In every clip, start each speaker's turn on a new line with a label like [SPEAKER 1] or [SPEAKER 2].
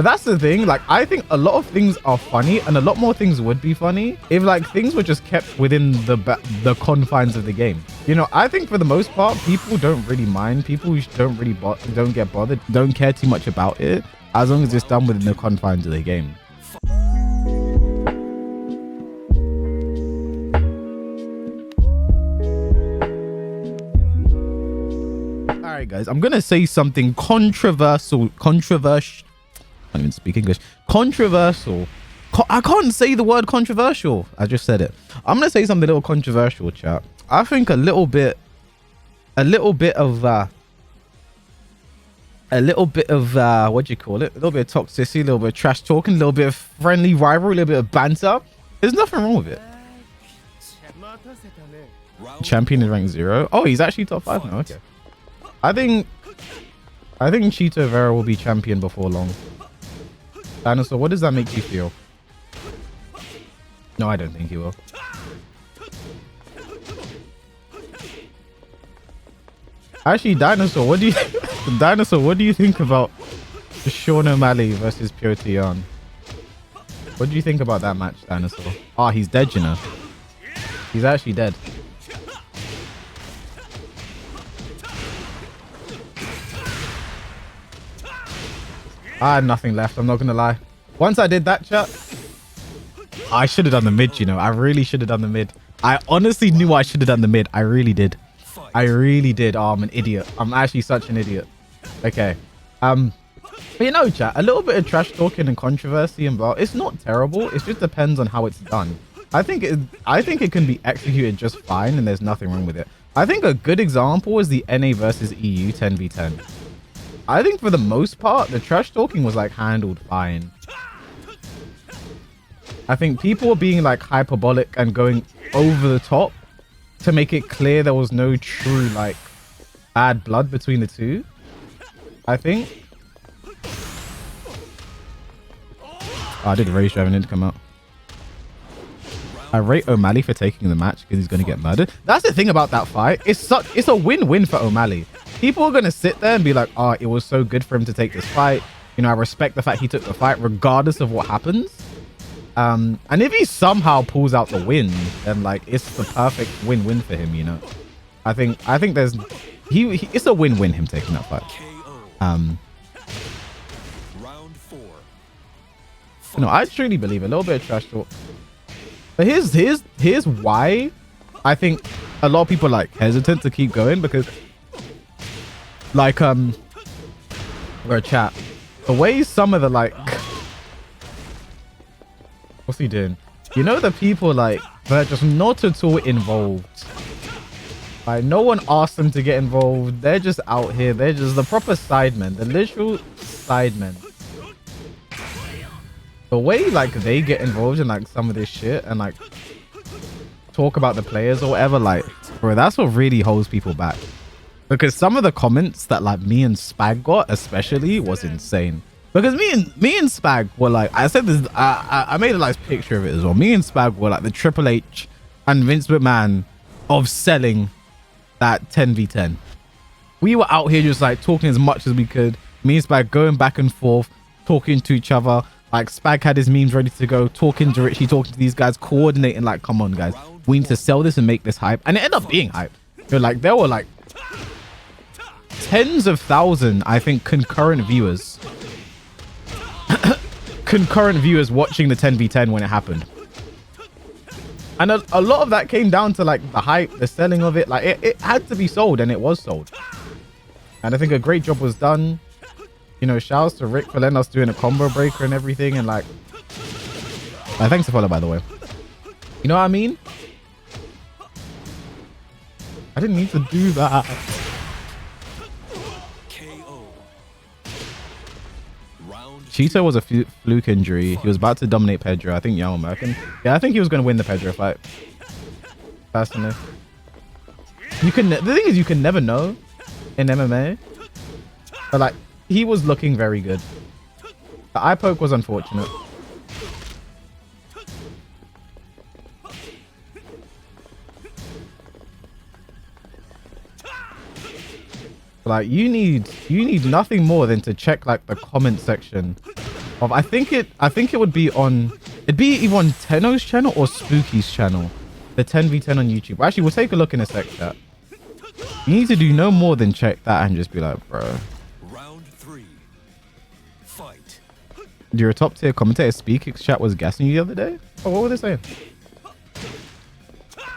[SPEAKER 1] But that's the thing, like, I think a lot of things are funny and a lot more things would be funny if like things were just kept within the confines of the game. You know, I think for the most part, people don't really mind. People don't really don't get bothered, don't care too much about it as long as it's done within the confines of the game. All right, guys, I'm going to say something controversial. I don't even speak English. Controversial. I can't say the word controversial. I just said it. I'm gonna say something a little controversial, chat. I think a little bit of what do you call it? A little bit of toxicity, a little bit of trash talking, a little bit of friendly rivalry, a little bit of banter. There's nothing wrong with it. Champion is rank 0. Oh, he's actually top 5 now. Okay. I think Cheeto Vera will be champion before long. Dinosaur, what does that make you feel? No, I don't think he will. Actually, Dinosaur, what do you think about Sean O'Malley versus Pure Tian? What do you think about that match, Dinosaur? Ah, he's dead, you know. He's actually dead. I had nothing left, I'm not gonna lie. Once I did that, chat, I should have done the mid, you know. I really should have done the mid. I honestly knew I should have done the mid. I really did. I really did. Oh, I'm an idiot. I'm actually such an idiot. Okay. But you know, chat, a little bit of trash talking and controversy and blah, it's not terrible. It just depends on how it's done. I think it can be executed just fine and there's nothing wrong with it. I think a good example is the NA versus EU 10v10. I think for the most part, the trash talking was like handled fine. I think people were being like hyperbolic and going over the top to make it clear there was no true like bad blood between the two. I think. Oh, I did rage driving it to come out. I rate O'Malley for taking the match because he's going to get murdered. That's the thing about that fight. It's a win-win for O'Malley. People are going to sit there and be like, oh, it was so good for him to take this fight. You know, I respect the fact he took the fight regardless of what happens. And if he somehow pulls out the win, then like it's the perfect win-win for him, you know. I think there's it's a win-win him taking that fight. You know, I truly believe a little bit of trash talk. But here's why I think a lot of people are like hesitant to keep going, because like we're a chat. The way some of the like what's he doing? You know, the people like they're just not at all involved. Like no one asked them to get involved. They're just out here. They're just the proper sidemen, the literal sidemen. The way like they get involved in like some of this shit and like talk about the players or whatever, like bro, that's what really holds people back. Because some of the comments that like me and Spag got especially was insane. Because me and Spag were like, I said this, I made a nice picture of it as well. Me and Spag were like the Triple H and Vince McMahon of selling that 10v10. We were out here just like talking as much as we could. Me and Spag going back and forth, talking to each other. Like Spag had his memes ready to go, talking to Richie, talking to these guys, coordinating like, come on guys, we need to sell this and make this hype. And it ended up being hype. You're like, there were like tens of thousands, I think, concurrent viewers watching the 10v10 when it happened. And a lot of that came down to like the hype, the selling of it. Like it had to be sold, and it was sold. And I think a great job was done. You know, shouts to Rick for letting us doing a combo breaker and everything. And like, thanks to follow, by the way. You know what I mean? I didn't need to do that. Cheeto was a fluke injury. He was about to dominate Pedro. I think Yao American. Yeah, I think he was going to win the Pedro fight. Personally. The thing is, you can never know in MMA. But like, he was looking very good. The eye poke was unfortunate. Like you need nothing more than to check like the comment section of, I think it would be on, it'd be either on Tenno's channel or Spooky's channel. The 10v10 on YouTube. Actually, we'll take a look in a sec, chat. You need to do no more than check that and just be like, bro.
[SPEAKER 2] Round 3. Fight.
[SPEAKER 1] Your top tier commentator Speakix chat was gassing you the other day? Oh, what were they saying?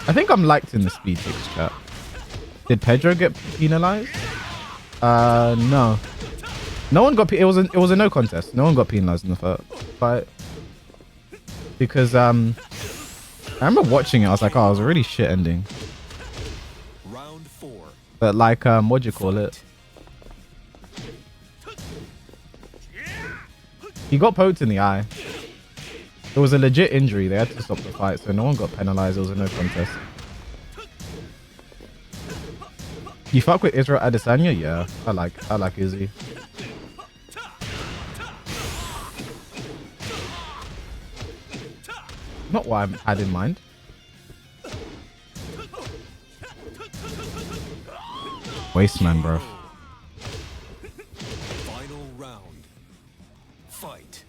[SPEAKER 1] I think I'm liked in the Speakix chat. Did Pedro get penalized? No. No one got it was a no contest. No one got penalized in the first fight. Because I remember watching it, I was like, oh, it was a really shit ending.
[SPEAKER 2] Round 4.
[SPEAKER 1] But like what'd you call it? He got poked in the eye. It was a legit injury. They had to stop the fight, so no one got penalized. It was a no contest. You fuck with Israel Adesanya? Yeah, I like Izzy. Not what I had in mind. Wasteman, bro.
[SPEAKER 2] Final round. Fight.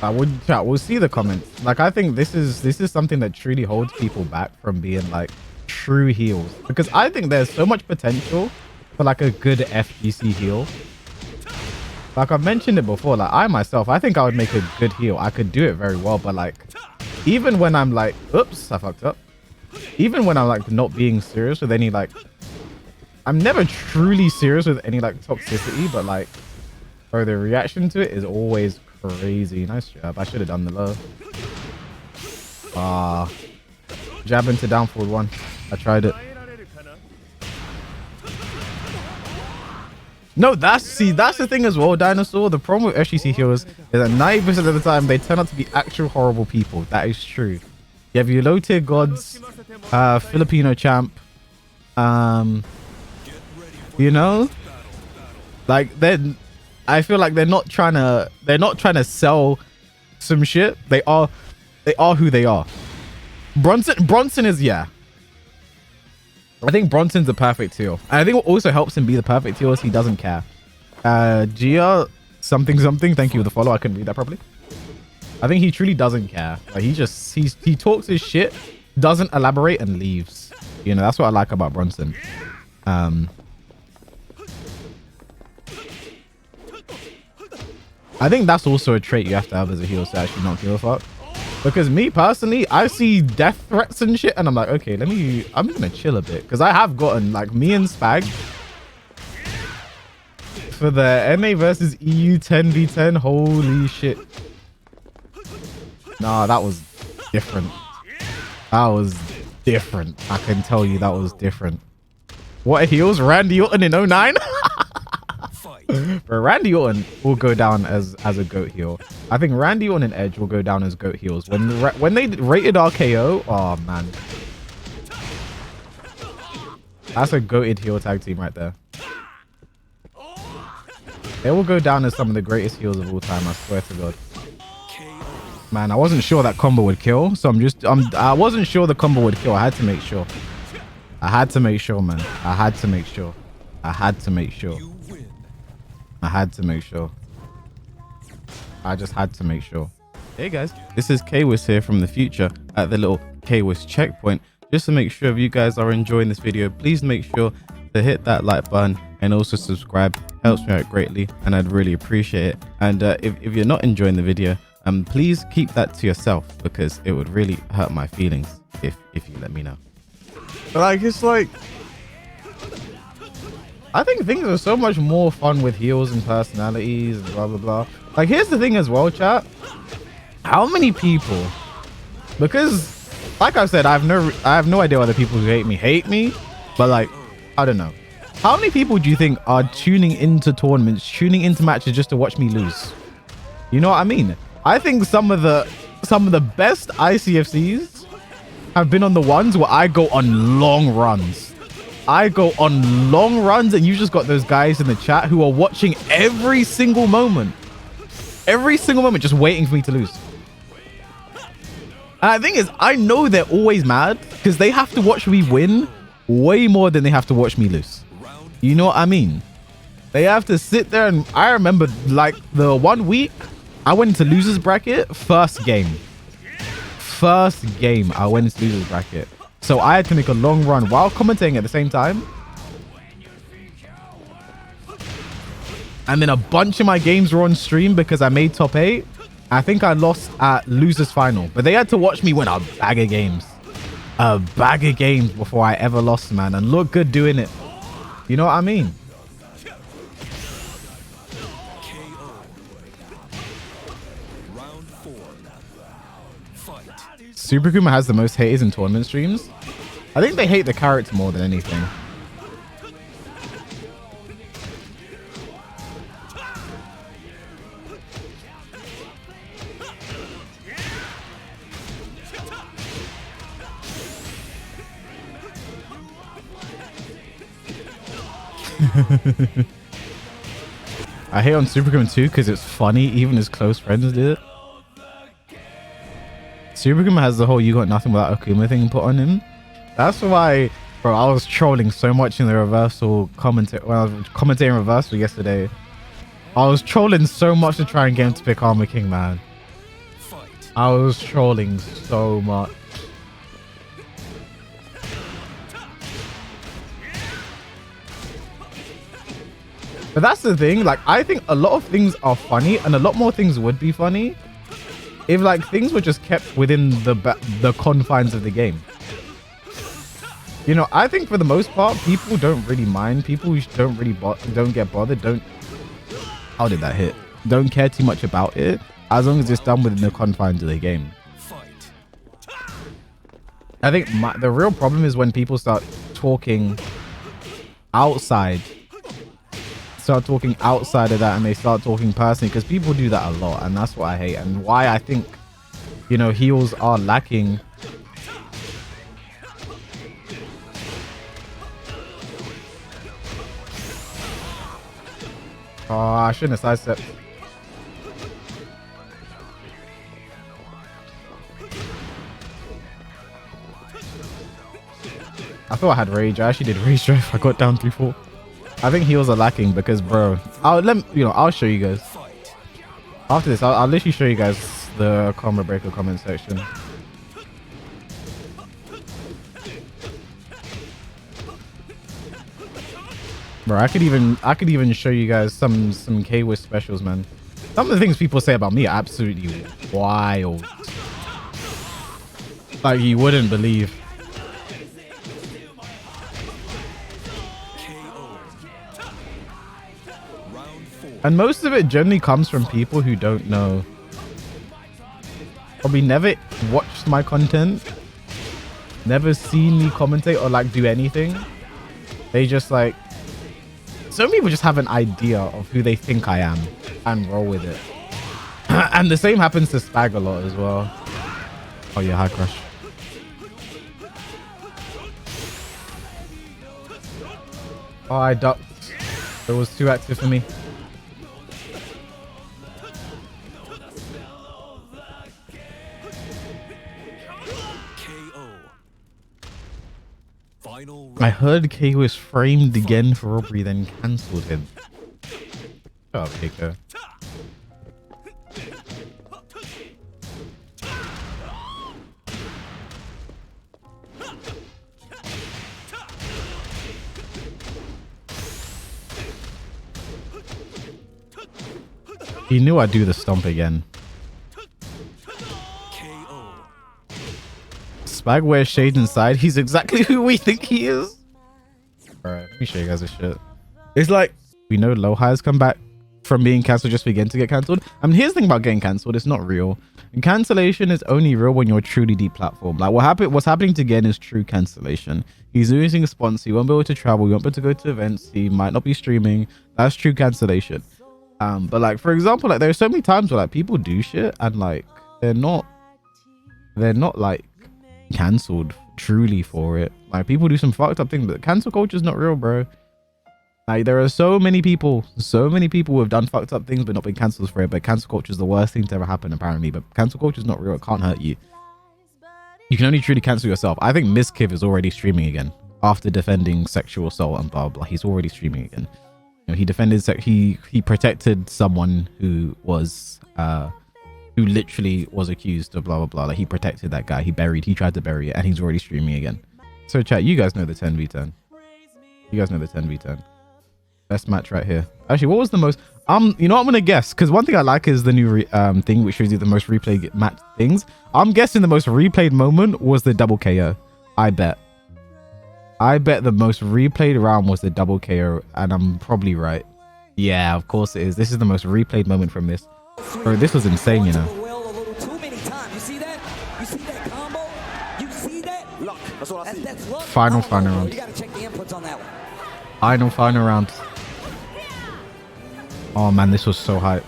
[SPEAKER 1] We'll see the comments. Like, I think this is something that truly holds people back from being like true heels, because I think there's so much potential for like a good FGC heel. Like I've mentioned it before, like I myself, I think I would make a good heel. I could do it very well, but like even when I'm like, oops, I fucked up. Even when I'm like not being serious with any like, I'm never truly serious with any like toxicity, but like, bro, the reaction to it is always crazy. Nice job. I should have done the low. Jab into down forward 1. I tried it. No, that's the thing as well, Dinosaur. The problem with FGC heroes is that 90% of the time they turn out to be actual horrible people. That is true. You have your low tier gods, Filipino champ, you know, like I feel like they're not trying to sell some shit. They are who they are. Bronson is, yeah. I think Bronson's the perfect heel. And I think what also helps him be the perfect heel is he doesn't care. Gia something. Thank you for the follow. I couldn't read that properly. I think he truly doesn't care. Like he talks his shit, doesn't elaborate, and leaves. You know, that's what I like about Bronson. I think that's also a trait you have to have as a heel to actually not give a fuck. Because me personally, I see death threats and shit, and I'm like, okay, I'm gonna chill a bit, because I have gotten like me and Spag for the NA versus EU 10v10. Holy shit! Nah, that was different. That was different. I can tell you that was different. What heels? Randy Orton in 09? But Randy Orton will go down as a GOAT heel. I think Randy Orton and Edge will go down as GOAT heels. When they rated RKO, oh man, that's a GOAted heel tag team right there. They will go down as some of the greatest heels of all time. I swear to God. Man, I wasn't sure that combo would kill, so I wasn't sure the combo would kill. I had to make sure. I had to make sure, man. I had to make sure. I had to make sure. I had to make sure. I just had to make sure. Hey guys, this is Kwis here from the future at the little Kwis checkpoint. Just to make sure if you guys are enjoying this video, please make sure to hit that like button and also subscribe. Helps me out greatly and I'd really appreciate it. And if you're not enjoying the video, please keep that to yourself, because it would really hurt my feelings if you let me know. Like, it's like, I think things are so much more fun with heels and personalities and blah blah blah. Like, here's the thing as well, chat. How many people, because like I said, I have no idea why the people who hate me, but like, I don't know. How many people do you think are tuning into tournaments, tuning into matches just to watch me lose? You know what I mean? I think some of the best ICFCs have been on the ones where I go on long runs. I go on long runs, and you just got those guys in the chat who are watching every single moment, just waiting for me to lose. And the thing is, I know they're always mad because they have to watch me win way more than they have to watch me lose. You know what I mean? They have to sit there, and I remember like the 1 week I went into losers bracket first game. First game, I went into losers bracket. So I had to make a long run while commentating at the same time. And then a bunch of my games were on stream because I made top 8. I think I lost at losers final, but they had to watch me win a bag of games. A bag of games before I ever lost, man, and look good doing it. You know what I mean? Super Kuma has the most haters in tournament streams. I think they hate the character more than anything. I hate on Super Kuma too because it's funny. Even his close friends did it. Super Kuma has the whole "you got nothing without Akuma" thing put on him. That's why, bro, I was trolling so much in the reversal commentary when I was commentating reversal yesterday. I was trolling so much to try and get him to pick Armor King, man. I was trolling so much. But that's the thing, like, I think a lot of things are funny and a lot more things would be funny if like things were just kept within the confines of the game. You know, I think for the most part, people don't really mind. People don't really don't get bothered. How did that hit? Don't care too much about it as long as it's done within the confines of the game. I think the real problem is when people start talking outside. Start talking outside of that and they start talking personally, because people do that a lot, and that's what I hate and why I think, you know, heels are lacking. Oh, I shouldn't have sidestepped. I thought I had rage. I actually did rage drive. I got down 3-4. I think heals are lacking because, bro, I'll show you guys after this. I'll literally show you guys the combo breaker comment section. Bro, I could even show you guys some K-Wiz specials, man. Some of the things people say about me are absolutely wild. Like, you wouldn't believe. And most of it generally comes from people who don't know. Probably never watched my content. Never seen me commentate or like do anything. They just like... Some people just have an idea of who they think I am and roll with it. And the same happens to Spag a lot as well. Oh yeah, high crush. Oh, I ducked. It was too active for me. I heard K was framed again for robbery, then cancelled him. Shut up, Keiko. He knew I'd do the stomp again. Spag wears shades inside. He's exactly who we think he is. Alright, let me show you guys this shit. It's like, we know low highs come back from being cancelled just begin to get cancelled. I mean, here's the thing about getting cancelled. It's not real. And cancellation is only real when you're truly deplatformed. Like what's happening to Gen is true cancellation. He's losing a sponsor. He won't be able to travel. He won't be able to go to events. He might not be streaming. That's true cancellation. But like, for example, like there are so many times where like people do shit and like they're not like cancelled truly for it. Like people do some fucked up things, but cancel culture is not real, bro. Like there are so many people who have done fucked up things but not been cancelled for it. But cancel culture is the worst thing to ever happen apparently. But cancel culture is not real. It can't hurt you. You can only truly cancel yourself. I think Miskiv is already streaming again after defending sexual assault and blah blah. He's already streaming again. know, he defended, he protected someone who was who literally was accused of blah blah blah. Like he protected that guy. He tried to bury it, and he's already streaming again. So chat, you guys know the 10v10. You guys know the 10v10. Best match right here. Actually, what was the most you know what I'm gonna guess, because one thing I like is the new thing which shows you the most replayed match things. I'm guessing the most replayed moment was the double KO. I bet the most replayed round was the double KO, and I'm probably right. Yeah, of course it is. This is the most replayed moment from this. Bro, this was insane, you know. Final round. Final round. Oh man, this was so hype.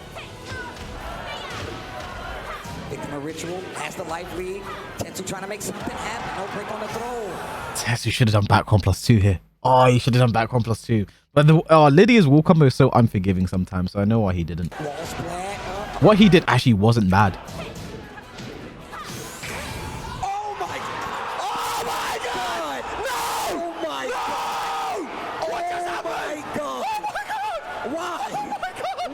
[SPEAKER 3] Victim of ritual has the life lead. Tetsu trying to make something happen. No break on the throw.
[SPEAKER 1] Tetsu should have done back on +2 here. Oh, he should have done back on +2. But the Lydia's wall combo is so unforgiving sometimes, so I know why he didn't. What he did actually wasn't bad.
[SPEAKER 3] Oh my god! No! Oh my god! What just happened? Oh my god! Why?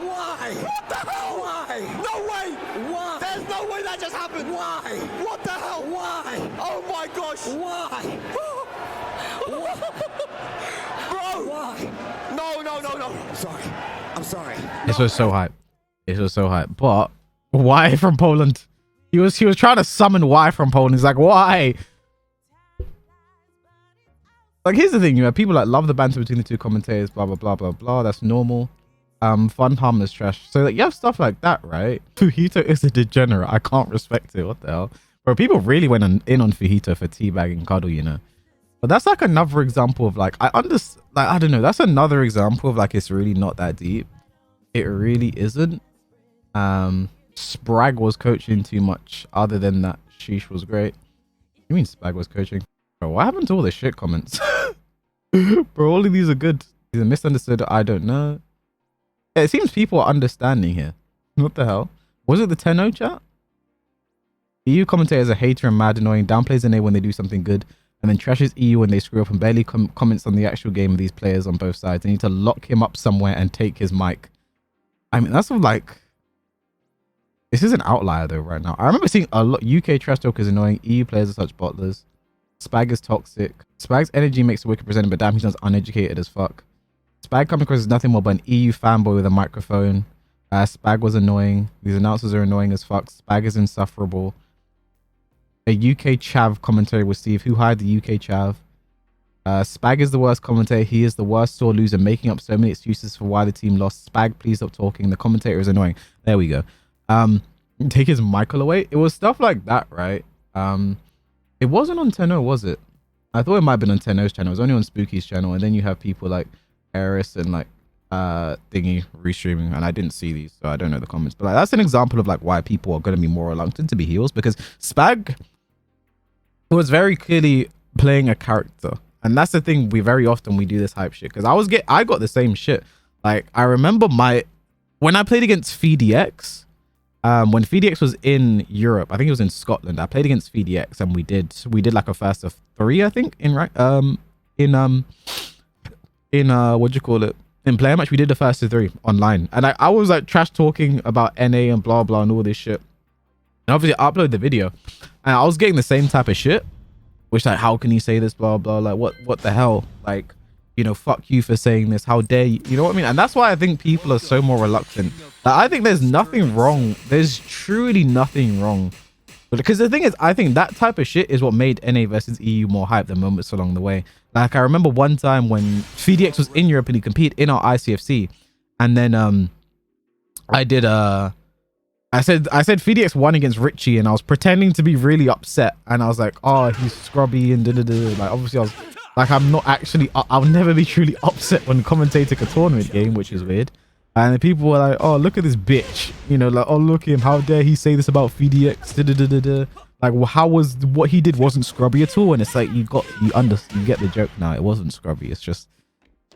[SPEAKER 3] Why? What the hell? Why? No way! Why? There's no way that just happened! Why? What the hell? Why? Oh my gosh! Why? Bro! Why? No! I'm sorry.
[SPEAKER 1] This was so hype. But why from Poland? He was trying to summon why from Poland. He's like, why? Like, here's the thing, you know, people like love the banter between the two commentators, blah blah blah blah blah. That's normal. Fun, harmless trash. So like, you have stuff like that, right? Fujito is a degenerate. I can't respect it. What the hell? Bro, people really went in on Fujito for teabagging Cuddle, you know. But that's like another example of like, I don't know. That's another example of like, it's really not that deep. It really isn't. Sprag was coaching too much. Other than that, Sheesh was great. You mean Sprag was coaching? Bro, what happened to all the shit comments? Bro, all of these are good. These are misunderstood. I don't know. Yeah, it seems people are understanding here. What the hell? Was it the 10-0 chat? EU commentators are hater and mad, annoying, downplays NA when they do something good, and then trashes EU when they screw up and barely comments on the actual game of these players on both sides. They need to lock him up somewhere and take his mic. I mean, that's like... This is an outlier though right now. I remember seeing a lot. UK trash talk is annoying. EU players are such bottlers. Spag is toxic. Spag's energy makes a wicked presenter, but damn, he sounds uneducated as fuck. Spag coming across as nothing more but an EU fanboy with a microphone. Spag was annoying. These announcers are annoying as fuck. Spag is insufferable. A UK chav commentary with Steve. Who hired the UK chav? Spag is the worst commentator. He is the worst sore loser, making up so many excuses for why the team lost. Spag, please stop talking. The commentator is annoying. There we go. Take his Michael away. It was stuff like that, right? It wasn't on Tenno, was it? I thought it might have been on Tenno's channel. It was only on Spooky's channel, and then you have people like Eris and like Thingy restreaming, and I didn't see these, so I don't know the comments. But like, that's an example of like why people are going to be more reluctant to be heels, because Spag was very clearly playing a character, and that's the thing. We very often we do this hype shit, because I got the same shit. Like, I remember when I played against FDX. When FDX was in Europe, I think it was in Scotland, I played against FDX, and we did like a first of 3, I think, in what do you call it, in player match. We did the first of 3 online, and I was like trash talking about NA and blah blah and all this shit, and obviously I uploaded the video, and I was getting the same type of shit, which like, how can you say this, blah blah, like what the hell, like, you know, fuck you for saying this, how dare you, you know what I mean? And that's why I think people are so more reluctant. Like, I think there's nothing wrong, there's truly nothing wrong, because the thing is, I think that type of shit is what made NA versus EU more hype than moments along the way. Like, I remember one time when FDX was in Europe and he competed in our ICFC, and then I said FDX won against Richie, and I was pretending to be really upset, and I was like, oh, he's scrubby and like, obviously I was like, I'm not actually, I'll never be truly upset when commentator a tournament game, which is weird. And the people were like, oh, look at this bitch, you know, like, oh, look at him, how dare he say this about FDX, like, well, how was what he did wasn't scrubby at all? And it's like, you get the joke now. It wasn't scrubby. It's just,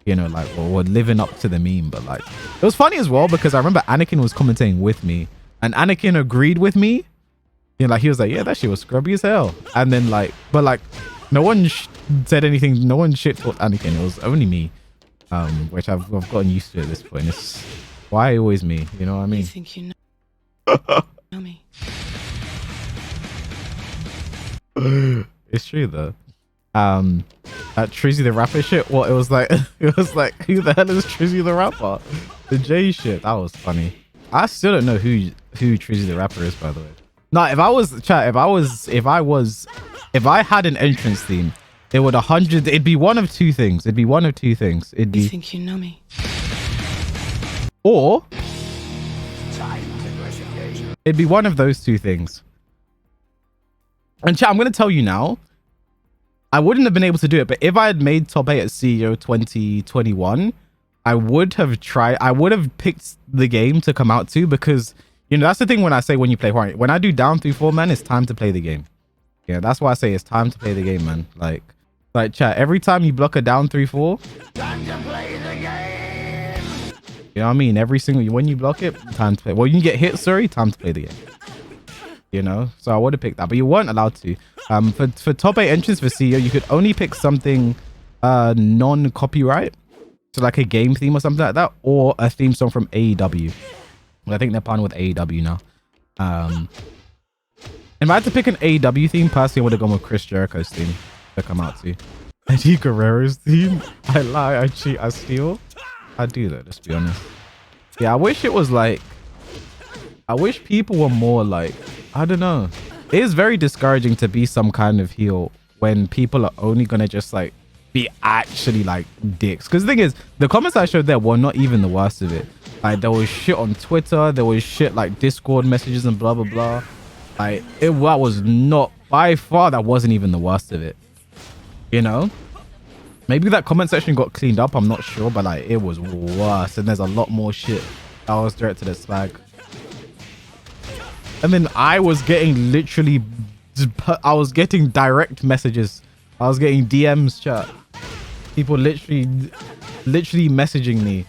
[SPEAKER 1] you know, like, well, we're living up to the meme. But like, it was funny as well, because I remember Anakin was commentating with me, and Anakin agreed with me. You know, like, he was like, yeah, that shit was scrubby as hell. And then like, but like, no one said anything. No one shit talked Anakin. It was only me. which I've gotten used to at this point. It's why always me, you know what I mean?
[SPEAKER 4] You think you know me?
[SPEAKER 1] It's true though. That Trizzy the rapper shit. What it was like? It was like, who the hell is Trizzy the rapper? The J shit. That was funny. I still don't know who Trizzy the rapper is, by the way. No, if I was chat, if I had an entrance theme, it would 100. It'd be one of two things. It'd be one of two things. It'd
[SPEAKER 4] You
[SPEAKER 1] be
[SPEAKER 4] think you know me?
[SPEAKER 1] or it'd be one of those two things. And chat, I'm gonna tell you now. I wouldn't have been able to do it, but if I had made top 8 at CEO 2021, I would have picked the game to come out to, because you know that's the thing when I say when you play Hornet. When I do down 3-4, man, it's time to play the game. Yeah, that's why I say it's time to play the game, man. Like chat, every time you block a down 3-4, time to play the game. You know what I mean? Every single when you block it, time to play. Well, you get hit, sorry, time to play the game. You know, so I would have picked that, but you weren't allowed to. For top 8 entrants for CEO, you could only pick something non-copyright, so like a game theme or something like that, or a theme song from AEW. I think they're partnering with AEW now. If I had to pick an AEW theme, personally, I would have gone with Chris Jericho's theme to come out to. Eddie Guerrero's theme. I lie, I cheat, I steal. I do though, let's be honest. Yeah, I wish it was like, I wish people were more like, I don't know. It is very discouraging to be some kind of heel when people are only gonna just like be actually like dicks. Because the thing is, the comments I showed there were not even the worst of it. Like there was shit on Twitter, there was shit like Discord messages and blah blah blah. Like that was not, by far, that wasn't even the worst of it. You know? Maybe that comment section got cleaned up, I'm not sure, but like it was worse, and there's a lot more shit that was directed at Swag. And then I was getting direct messages. I was getting DMs, chat. People literally messaging me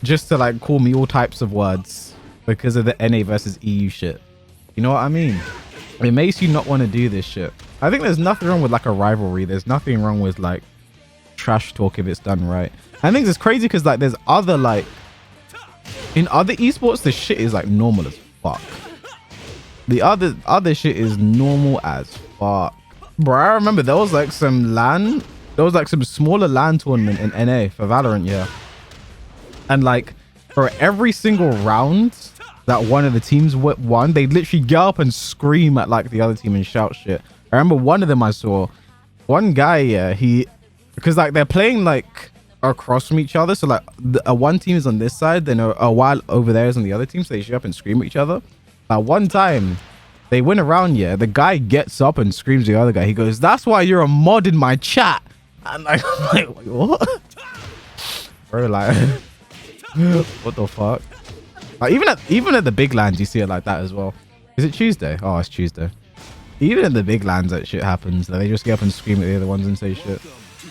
[SPEAKER 1] just to like call me all types of words because of the NA versus EU shit. You know what I mean? It makes you not want to do this shit. I think there's nothing wrong with like a rivalry. There's nothing wrong with like trash talk if it's done right. I think it's crazy because like there's other like, in other esports, this shit is like normal as fuck. The other shit is normal as fuck. Bro, I remember there was like some smaller LAN tournament in NA for Valorant, yeah. And like for every single round that one of the teams won, they'd literally get up and scream at like the other team and shout shit. I remember one of them I saw, one guy, yeah, because like they're playing like across from each other. So like one team is on this side, then a while over there is on the other team. So they shoot up and scream at each other. One time they went around, yeah, the guy gets up and screams at the other guy. He goes, "That's why you're a mod in my chat." And I'm like, what? Bro, like, what the fuck? Like, even at the big lands, you see it like that as well. Is it Tuesday? Oh, it's Tuesday. Even at the big lands, that shit happens. They just get up and scream at the other ones and say shit.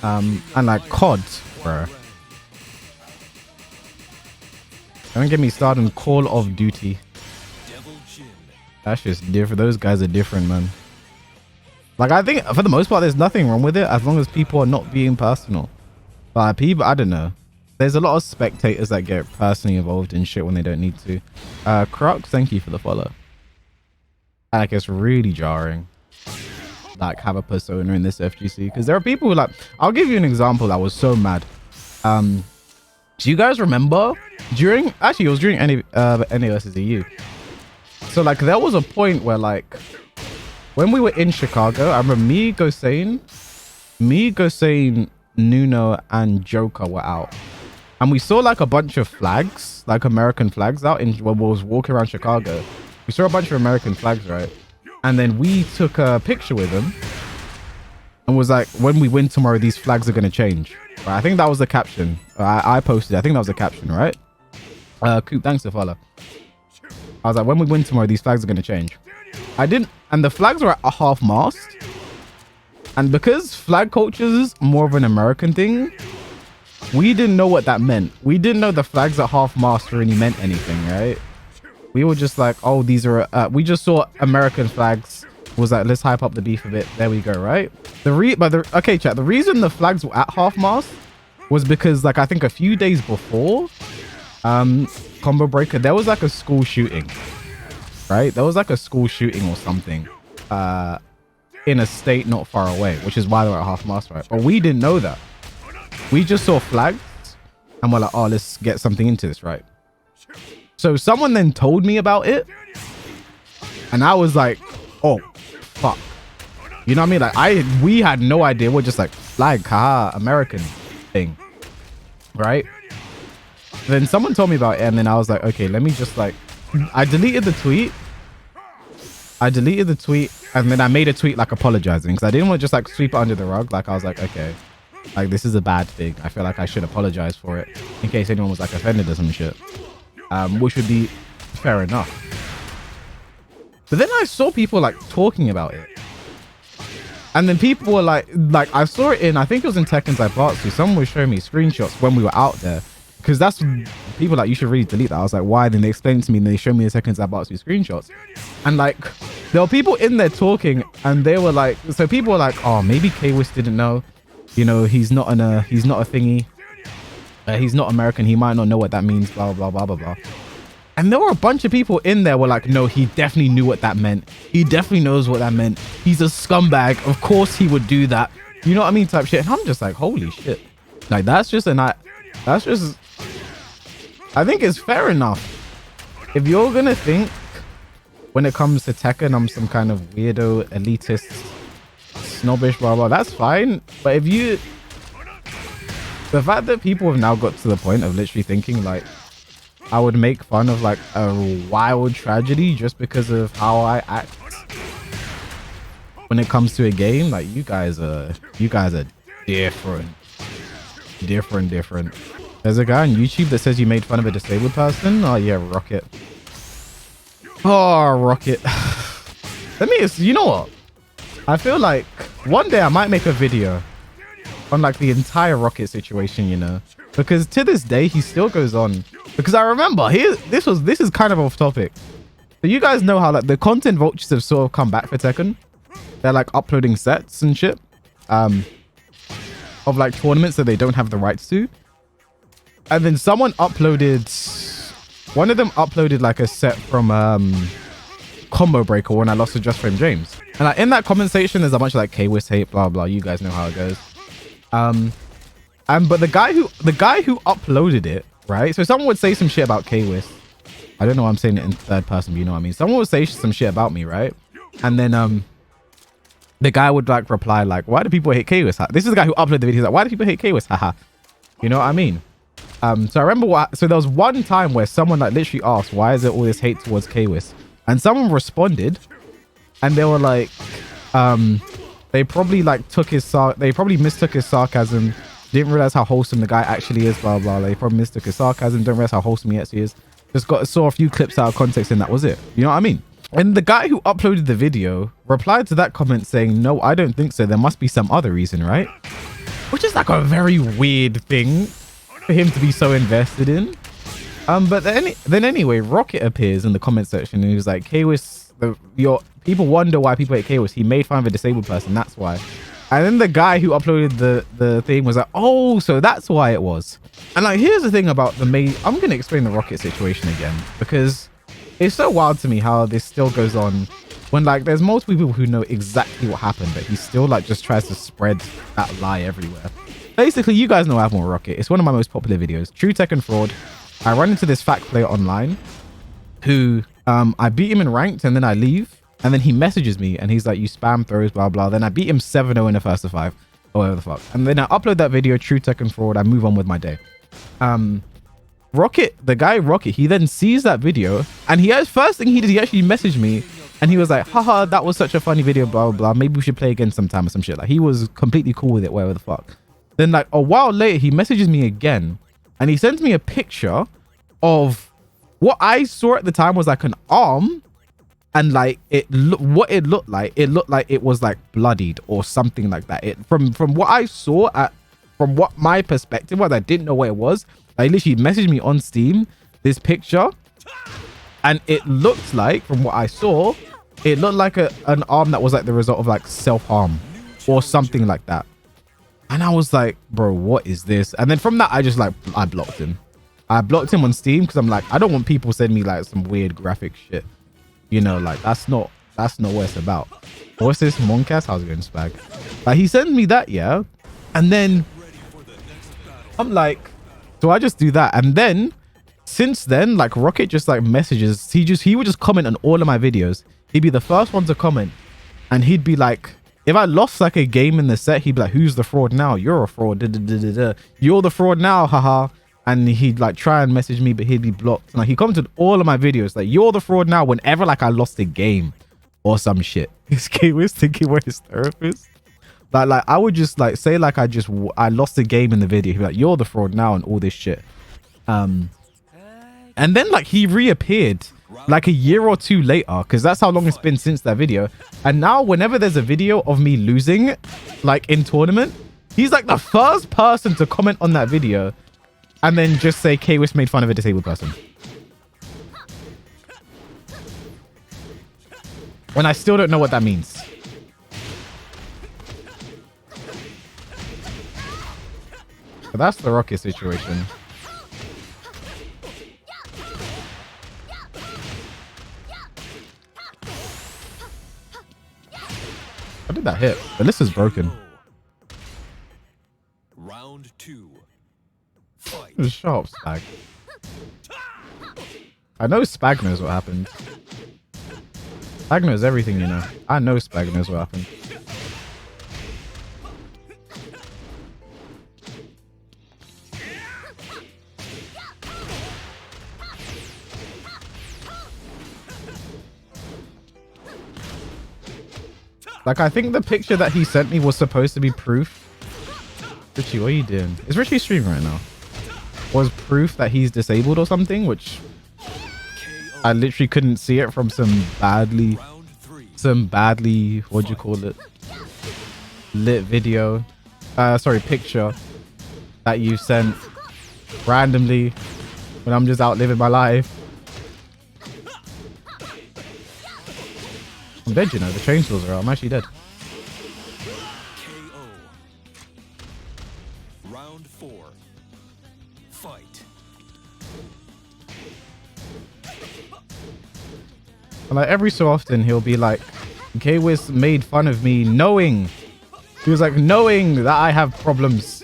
[SPEAKER 1] And like COD, bro. Don't get me started on Call of Duty. That's just different. Those guys are different, man. Like, I think for the most part, there's nothing wrong with it as long as people are not being personal. But people, I don't know. There's a lot of spectators that get personally involved in shit when they don't need to. Crocs, thank you for the follow. Like, it's really jarring. Like, have a persona in this FGC. Because there are people who like, I'll give you an example. I was so mad. Do you guys remember actually it was during NA versus EU. So like there was a point where like when we were in Chicago, I remember me, Gosane, Nuno and Joker were out. And we saw like a bunch of flags, like American flags out when we was walking around Chicago. We saw a bunch of American flags, right? And then we took a picture with them and was like, when we win tomorrow, these flags are going to change. Right? I think that was the caption. I posted, I think that was the caption, right? Coop, thanks for follow. I was like, when we win tomorrow, these flags are going to change. I didn't, and the flags were at a half mast. And because flag culture is more of an American thing, we didn't know what that meant. We didn't know the flags at half mast really meant anything, right? We were just like, oh, these are, we just saw American flags. Was like, let's hype up the beef a bit. There we go, right? Okay, chat, the reason the flags were at half mast was because like I think a few days before Combo Breaker, there was like a school shooting, right? There was like a school shooting or something in a state not far away, which is why they were at half mast, right? But we didn't know that. We just saw flags and we're like, oh, let's get something into this, right? So someone then told me about it and I was like, oh, fuck. You know what I mean? Like we had no idea. We're just like flag, haha, American thing, right? Then someone told me about it and then I was like, okay, let me just like, I deleted the tweet and then I made a tweet like apologizing because I didn't want to just like sweep it under the rug. Like I was like, okay, like this is a bad thing. I feel like I should apologize for it in case anyone was like offended or some shit, which would be fair enough. But then I saw people like talking about it. And then people were like I saw it in, I think it was in Tekken's Zaibatsu. Someone was showing me screenshots when we were out there. Because that's people like, you should really delete that. I was like, why? Then they explained it to me and they showed me the Tekken's Zaibatsu screenshots. And like, there were people in there talking and they were like, so people were like, oh, maybe K-Wiz didn't know. You know, he's not a thingy. He's not American. He might not know what that means, blah, blah, blah, blah, blah. And there were a bunch of people in there were like, no, he definitely knew what that meant. He definitely knows what that meant. He's a scumbag. Of course he would do that. You know what I mean? Type shit. And I'm just like, holy shit. Like, I think it's fair enough. If you're going to think when it comes to Tekken, I'm some kind of weirdo, elitist, snobbish, blah, blah, that's fine. But if you, the fact that people have now got to the point of literally thinking like, I would make fun of like a wild tragedy just because of how I act when it comes to a game. Like you guys are different. There's a guy on YouTube that says you made fun of a disabled person. Oh yeah, Rocket. Oh, Rocket. You know what? I feel like one day I might make a video on like the entire Rocket situation, you know, because to this day he still goes on. Because I remember this is kind of off topic. So you guys know how like the content vultures have sort of come back for Tekken. They're like uploading sets and shit of like tournaments that they don't have the rights to. And then one of them uploaded like a set from Combo Breaker when I lost to Just Frame James. And like in that comment section, there's a bunch of like K-Wiz hate, blah, blah. You guys know how it goes. But the guy who uploaded it, right? So someone would say some shit about K-Wiz. I don't know why I'm saying it in third person, but you know what I mean? Someone would say some shit about me, right? And then the guy would like reply like, why do people hate K-Wiz? This is the guy who uploaded the video. He's like, why do people hate K-Wiz? Haha. You know what I mean? So I remember so there was one time where someone like literally asked, why is there all this hate towards K-Wiz? And someone responded and they were like, they probably mistook his sarcasm, didn't realize how wholesome the guy actually is, blah, blah. They probably mistook his sarcasm, don't realize how wholesome he actually is. Just saw a few clips out of context and that was it. You know what I mean? And the guy who uploaded the video replied to that comment saying, no, I don't think so. There must be some other reason, right? Which is like a very weird thing for him to be so invested in. But then anyway, Rocket appears in the comment section and he was like, K-Wiz, people wonder why people hate K-Wiz. He made fun of a disabled person, that's why. And then the guy who uploaded the thing was like, oh, so that's why it was. And like, here's the thing about I'm going to explain the Rocket situation again, because it's so wild to me how this still goes on when like there's multiple people who know exactly what happened, but he still like just tries to spread that lie everywhere. Basically, you guys know I have more Rocket. It's one of my most popular videos. True Tekken Fraud. I run into this fact player online who I beat him in ranked and then I leave. And then he messages me and he's like, you spam throws, blah, blah. Then I beat him 7-0 in the first of 5 or whatever the fuck. And then I upload that video, True Tekken Fraud. I move on with my day. Rocket, the guy Rocket, he then sees that video and first thing he did, he actually messaged me and he was like, haha, that was such a funny video, blah, blah, blah. Maybe we should play again sometime or some shit. Like he was completely cool with it, whatever the fuck. Then like a while later, he messages me again and he sends me a picture of what I saw at the time was like an arm. And like what it looked like it was like bloodied or something like that. From what I saw from what my perspective was, I didn't know what it was. They literally messaged me on Steam this picture, and it looked like, from what I saw, it looked like an arm that was like the result of like self-harm or something like that. And I was like, bro, what is this? And then from that, I just like, I blocked him. I blocked him on Steam because I'm like, I don't want people sending me like some weird graphic shit. You know, like that's not what it's about. What's this? Moncast? How's it going, Spag? Like he sent me that, yeah. And then I'm like, so I just do that. And then since then, like Rocket just like messages. He would just comment on all of my videos. He'd be the first one to comment. And he'd be like, if I lost like a game in the set, he'd be like, who's the fraud now? You're a fraud. Da, da, da, da, da. You're the fraud now, haha. And he'd like try and message me, but he'd be blocked. And like he commented all of my videos, like, you're the fraud now whenever like I lost a game or some shit. This kid was thinking we're his therapist. Like I would just like say like I lost a game in the video. He'd be like, you're the fraud now and all this shit. And then like he reappeared like a year or two later, because that's how long it's been since that video. And now whenever there's a video of me losing like in tournament, he's like the first person to comment on that video and then just say K-Wiss made fun of a disabled person. When I still don't know what that means. But that's the Rocket situation. How did that hit? The list is broken.
[SPEAKER 2] Round 2. Fight.
[SPEAKER 1] Shut up, Spag. I know Spag knows what happened. Spag knows everything, you know. I know Spag knows what happened. Like, I think the picture that he sent me was supposed to be proof. Richie, what are you doing? Is Richie streaming right now? Was proof that he's disabled or something, which I literally couldn't see it from some badly, what do you call it? Lit video. Sorry, picture that you sent randomly when I'm just out living my life. I'm dead, you know. The chainsaws are out. I'm actually dead.
[SPEAKER 2] KO. Round 4. Fight.
[SPEAKER 1] And like every so often he'll be like, K-Wiss made fun of me knowing. He was like, knowing that I have problems.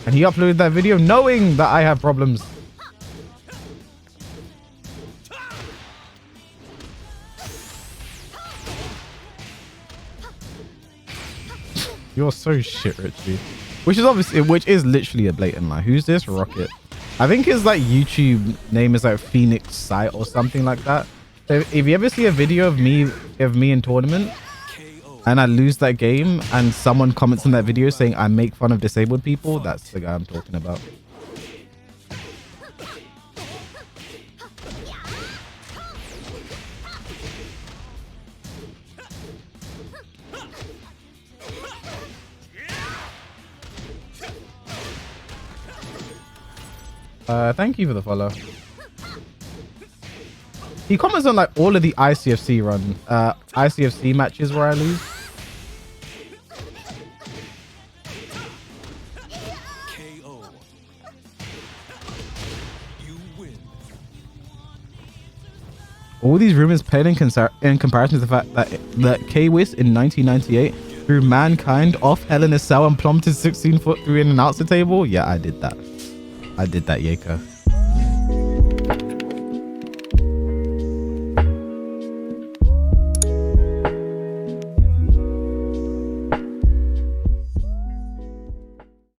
[SPEAKER 1] And he uploaded that video knowing that I have problems. You're so shit, Richie. Which is literally a blatant lie. Who's this? Rocket. I think his like YouTube name is like Phoenix Sight or something like that. So if you ever see a video of me in tournament and I lose that game and someone comments on that video saying I make fun of disabled people, that's the guy I'm talking about. Thank you for the follow. He comments on like all of the ICFC ICFC matches where I lose.
[SPEAKER 2] KO. You win.
[SPEAKER 1] All these rumors pale in comparison to the fact that K-Wiss in 1998 threw mankind off Hell in a Cell and plummeted 16 foot through an announcer table. Yeah, I did that. I did that, Yeka.